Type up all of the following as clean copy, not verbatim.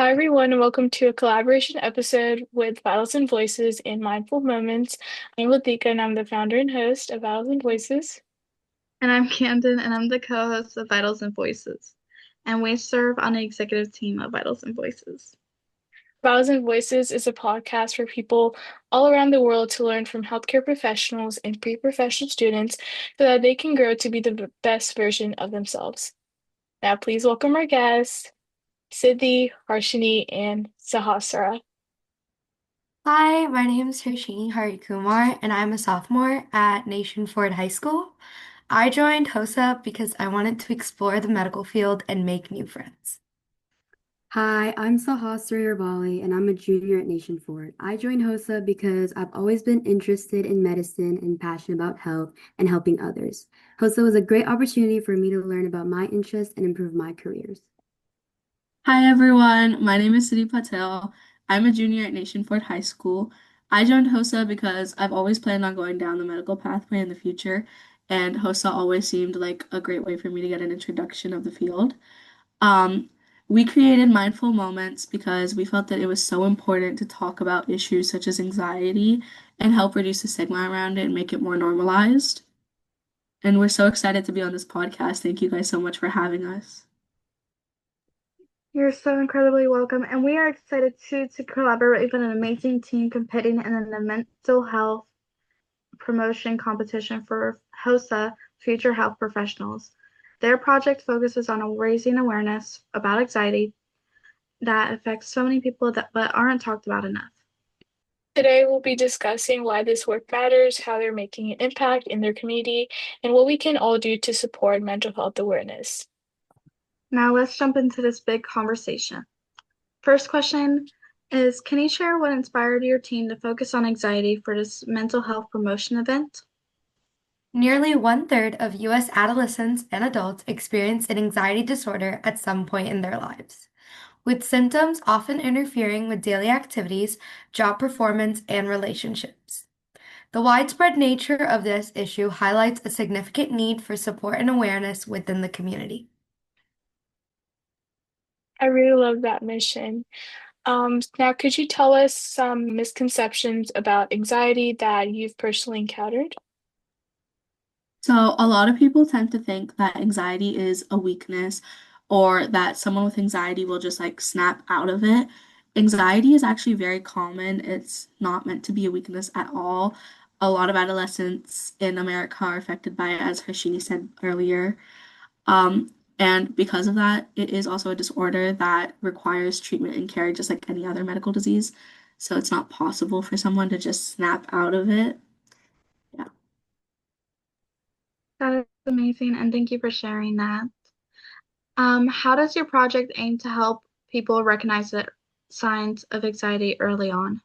Hi, everyone, and welcome to a collaboration episode with Vitals and Voices in Mindful Moments. I'm Lathika, and I'm the founder and host of Vitals and Voices. And I'm Camden, and I'm the co-host of Vitals and Voices. And we serve on the executive team of Vitals and Voices. Vitals and Voices is a podcast for people all around the world to learn from healthcare professionals and pre-professional students so that they can grow to be the best version of themselves. Now, please welcome our guests, Siddhi, Harshini, and Sahasra. Hi, my name is Harshini Kumar, and I'm a sophomore at Nation Ford High School. I joined HOSA because I wanted to explore the medical field and make new friends. Hi, I'm Sahasra, and I'm a junior at Nation Ford. I joined HOSA because I've always been interested in medicine and passionate about health and helping others. HOSA was a great opportunity for me to learn about my interests and improve my careers. Hi everyone, my name is Siddhi Patel. I'm a junior at Nation Ford High School. I joined HOSA because I've always planned on going down the medical pathway in the future, and HOSA always seemed like a great way for me to get an introduction of the field. Um, we created Mindful Moments because we felt that it was so important to talk about issues such as anxiety and help reduce the stigma around it and make it more normalized. And we're so excited to be on this podcast. Thank you guys so much for having us. You're so incredibly welcome, and we are excited to collaborate with an amazing team competing in the mental health promotion competition for HOSA Future Health Professionals. Their project focuses on raising awareness about anxiety that affects so many people but aren't talked about enough. Today, we'll be discussing why this work matters, how they're making an impact in their community, and what we can all do to support mental health awareness. Now let's jump into this big conversation. First question is, can you share what inspired your team to focus on anxiety for this mental health promotion event? Nearly one-third of U.S. adolescents and adults experience an anxiety disorder at some point in their lives, with symptoms often interfering with daily activities, job performance, and relationships. The widespread nature of this issue highlights a significant need for support and awareness within the community. I really love that mission. Now, could you tell us some misconceptions about anxiety that you've personally encountered? So, a lot of people tend to think that anxiety is a weakness or that someone with anxiety will just like snap out of it. Anxiety is actually very common. It's not meant to be a weakness at all. A lot of adolescents in America are affected by it, as Harshini said earlier. And because of that, it is also a disorder that requires treatment and care just like any other medical disease. So, it's not possible for someone to just snap out of it. Yeah. That is amazing, and thank you for sharing that. How does your project aim to help people recognize the signs of anxiety early on?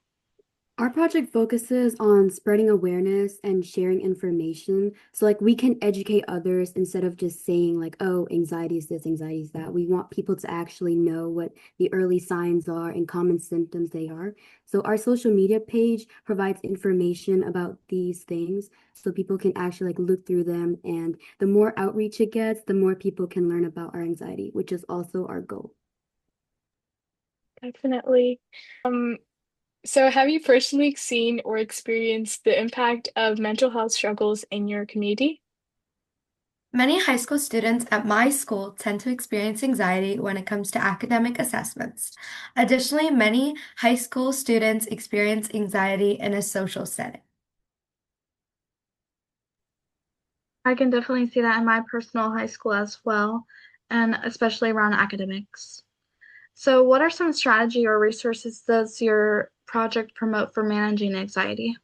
Our project focuses on spreading awareness and sharing information. So, like, we can educate others instead of just saying, like, oh, anxiety is this, anxiety is that. We want people to actually know what the early signs are and common symptoms they are. So, our social media page provides information about these things so people can actually like look through them. And the more outreach it gets, the more people can learn about our anxiety, which is also our goal. Definitely. Um, so have you personally seen or experienced the impact of mental health struggles in your community? Many high school students at my school tend to experience anxiety when it comes to academic assessments. Additionally, many high school students experience anxiety in a social setting. I can definitely see that in my personal high school as well, and especially around academics. So, what are some strategy or resources does your project promote for managing anxiety?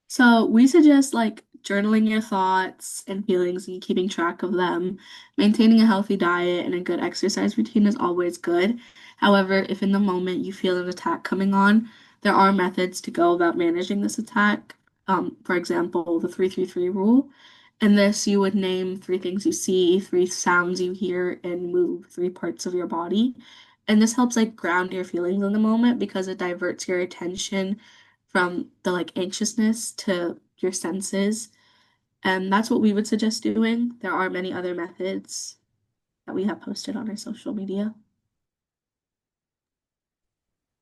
So we suggest like journaling your thoughts and feelings and keeping track of them. Maintaining a healthy diet and a good exercise routine is always good. However, if in the moment you feel an attack coming on, there are methods to go about managing this attack. For example, the 333 rule. In this, you would name three things you see, three sounds you hear, and move three parts of your body. And this helps like ground your feelings in the moment because it diverts your attention from the like anxiousness to your senses. And that's what we would suggest doing. There are many other methods that we have posted on our social media.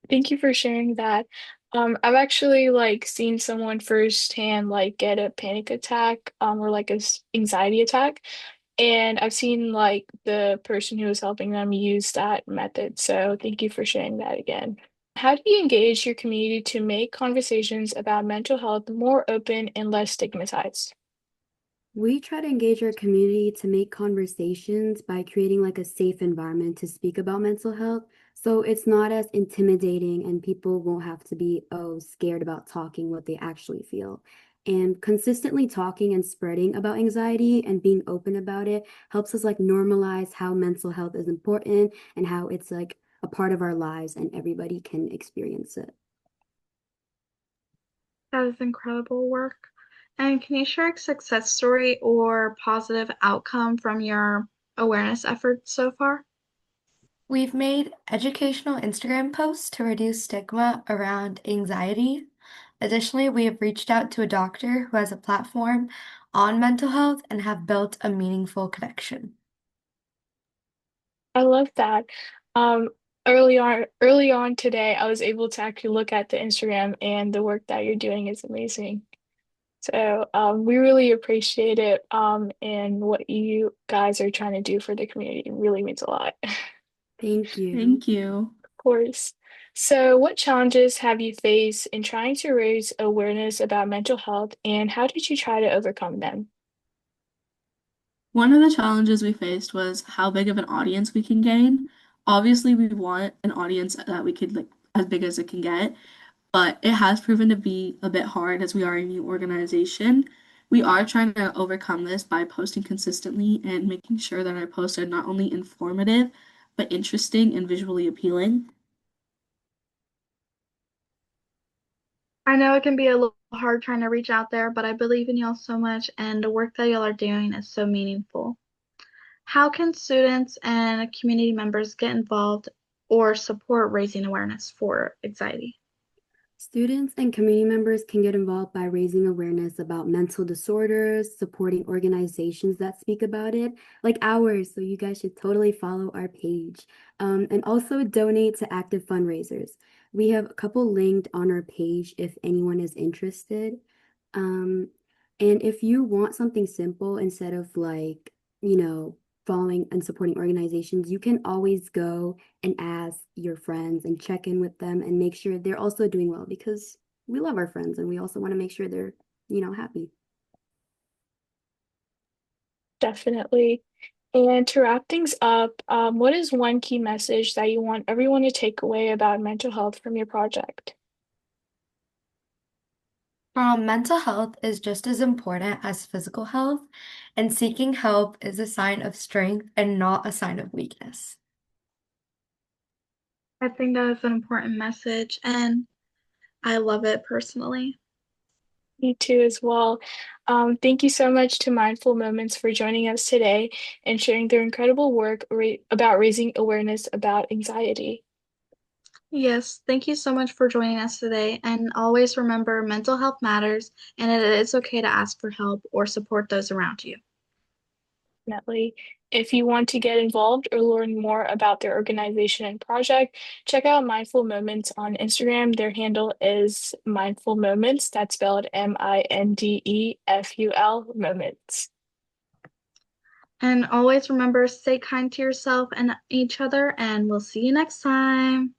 Thank you for sharing that. I've actually like seen someone firsthand like get a panic attack or like anxiety attack, and I've seen like the person who was helping them use that method. So thank you for sharing that again. How do you engage your community to make conversations about mental health more open and less stigmatized? We try to engage our community to make conversations by creating like a safe environment to speak about mental health. So it's not as intimidating and people won't have to be, oh, scared about talking what they actually feel. And consistently talking and spreading about anxiety and being open about it helps us like normalize how mental health is important and how it's like a part of our lives and everybody can experience it. That is incredible work. And can you share a success story or positive outcome from your awareness efforts so far? We've made educational Instagram posts to reduce stigma around anxiety. Additionally, we have reached out to a doctor who has a platform on mental health and have built a meaningful connection. I love that. Um, early on today, I was able to actually look at the Instagram, and the work that you're doing is amazing. So we really appreciate it, and what you guys are trying to do for the community. It really means a lot, of Thank you. Thank you. course. So, what challenges have you faced in trying to raise awareness about mental health, and how did you try to overcome them? One of the challenges we faced was how big of an audience we can gain. Obviously, we want an audience that we could like as big as it can get, but it has proven to be a bit hard as we are a new organization. We are trying to overcome this by posting consistently and making sure that our posts are not only informative, but interesting and visually appealing. I know it can be a little hard trying to reach out there, but I believe in y'all so much, and the work that y'all are doing is so meaningful. How can students and community members get involved or support raising awareness for anxiety? Students and community members can get involved by raising awareness about mental disorders, supporting organizations that speak about it, like ours. So you guys should totally follow our page. And also donate to active fundraisers. We have a couple linked on our page if anyone is interested. Um, and if you want something simple instead of like, following and supporting organizations, you can always go and ask your friends and check in with them and make sure they're also doing well because we love our friends and we also want to make sure they're, happy. Definitely. And to wrap things up, what is one key message that you want everyone to take away about mental health from your project? Mental health is just as important as physical health, and seeking help is a sign of strength and not a sign of weakness. I think that is an important message, and I love it personally. Me too, as well. Thank you so much to Mindful Moments for joining us today and sharing their incredible work about raising awareness about anxiety. Yes, thank you so much for joining us today. And always remember mental health matters, and it is okay to ask for help or support those around you. Definitely. If you want to get involved or learn more about their organization and project, check out Mindful Moments on Instagram. Their handle is Mindful Moments. That's spelled Mindeful Moments. And always remember, stay kind to yourself and each other, and we'll see you next time.